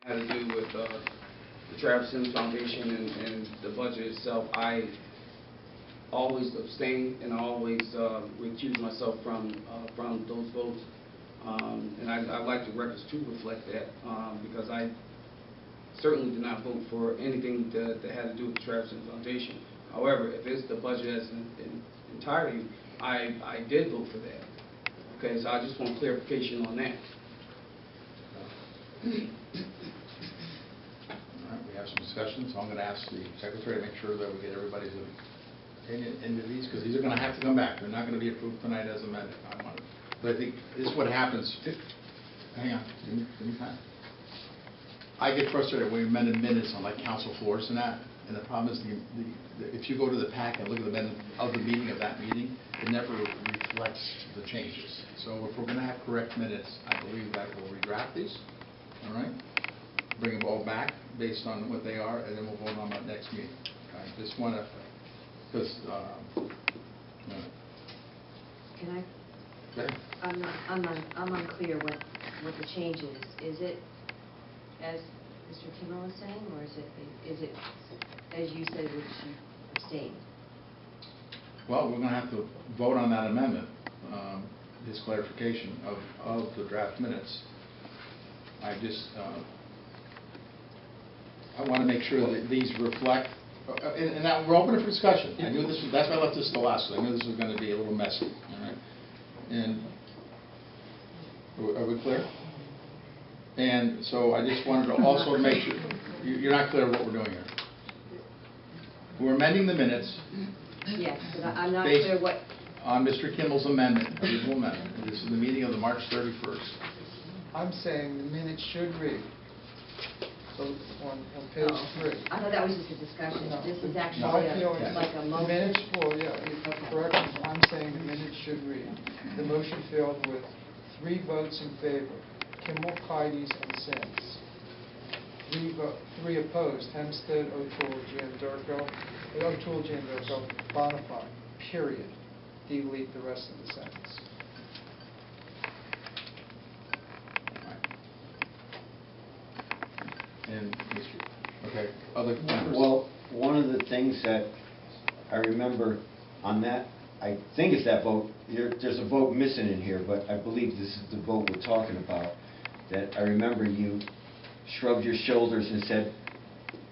had to do with the Travis Simms Foundation and the budget itself. I always abstain and I always recuse myself from those votes. And I'd like the records to reflect that because I certainly did not vote for anything that had to do with the Travis Simms Foundation. However, if it's the budget as in entirety, I did vote for that. Okay, so I just want clarification on that. All right, we have some discussion, so I'm going to ask the secretary to make sure that we get everybody's opinion into these, because these are going to have to come back. They're not going to be approved tonight as amended. But I think this is what happens. Hang on, give me time. I get frustrated when we amended minutes on like council floors and that, and the problem is if you go to the pack and look at the minute of the meeting of that meeting, it never reflects the changes. So if we're going to have correct minutes, I believe that we'll redraft these. All right, bring them all back based on what they are, and then we'll vote on that next meeting. I just want to, because. Can I? Okay. I'm unclear what the change is. Is it as Mr. Kimmel was saying, or is it as you said, which you abstained? Well, we're going to have to vote on that amendment, his clarification of the draft minutes. I just, I want to make sure that these reflect, and now we're open for discussion. I knew this was, that's why I left this to last, because I knew this was going to be a little messy, all right? And, are we clear? And so I just wanted to also make sure, you're not clear what we're doing here. We're amending the minutes. Yes, but I'm not clear what. On Mr. Kimmel's amendment, original amendment. This is the meeting of the March 31st. I'm saying the minutes should read. So on page 3. I thought that was just a discussion. No. This is actually like a the motion. minutes, well, yeah, correct. I'm saying the minutes should read. The motion failed with 3 votes in favor: Kimmel, Keides, and Simms. 3 opposed: Hempstead, O'Toole, Gianderco, Bonifant. Period. Delete the rest of the sentence. And Mr. Okay, other members? Well, one of the things that I remember on that, I think it's that vote, there's a vote missing in here, but I believe this is the vote we're talking about, that I remember you shrugged your shoulders and said,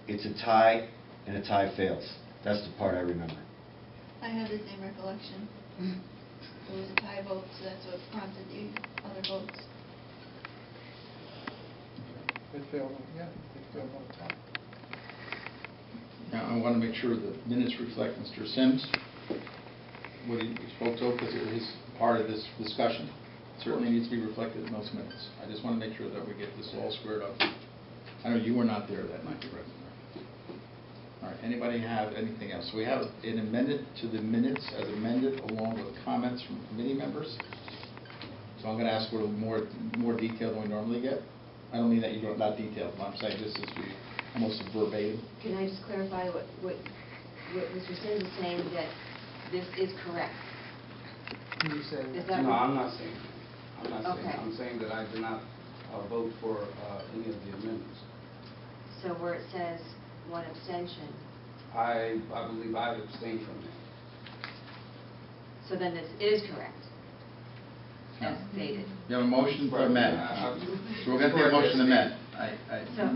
it's a tie, and a tie fails. That's the part I remember. I have the same recollection. It was a tie vote, so that's what prompted the other votes. It failed, yeah, it failed on time. Now, I want to make sure the minutes reflect Mr. Simms, what he spoke to, because it is part of this discussion. It certainly needs to be reflected in those minutes. I just want to make sure that we get this all squared up. I know you were not there that night, correct? All right, anybody have anything else? So we have an amendment to the minutes as amended along with comments from committee members. So I'm going to ask for a little more detail than we normally get. I don't mean that you don't, not detailed, but I'm saying this is almost a verbatim. Can I just clarify what Mr. Simms is saying, that this is correct? Can you say Is that? that No, I'm not saying. I'm not saying. Okay. I'm saying that I did not vote for any of the amendments. So where it says 1 abstention. I believe I abstained from that. So then this is correct, as stated. We have a motion to amend. So we're going to take a motion to amend.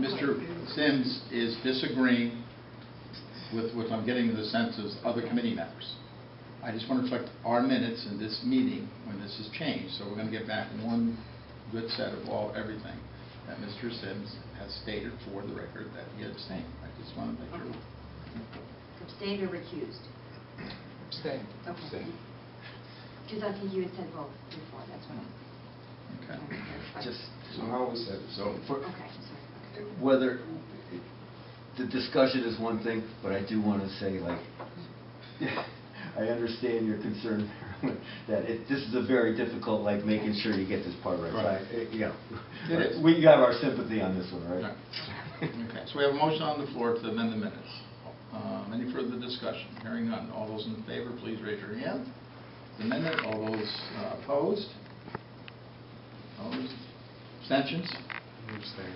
Mr. Simms is disagreeing with what I'm getting the sense is other committee members. I just want to reflect our minutes in this meeting when this is changed. So we're going to get back one good set of everything that Mr. Simms has stated for the record that he abstained. I just want to make sure. Abstained or recused? Abstain. Okay. Abstain. Because I think you had said both before, that's what I'm... Okay. Just So I always said so for Okay, I'm sorry. whether the discussion is one thing, but I do want to say, like, I understand your concern that this is a very difficult, like, making sure you get this part right. Right. So it is. We have our sympathy on this one, right? Right. Okay. So we have a motion on the floor to amend the minutes. Any further discussion? Hearing none. All those in favor, please raise your hand. The amendment. All those opposed? Opposed? Abstentions? Abstain.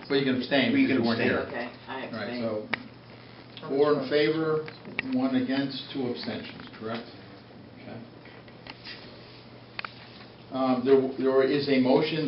But you can abstain We because can you weren't abstain. here. Okay, I All right, abstain. so 4 in favor, 1 against, 2 abstentions, correct? Okay. There is a motion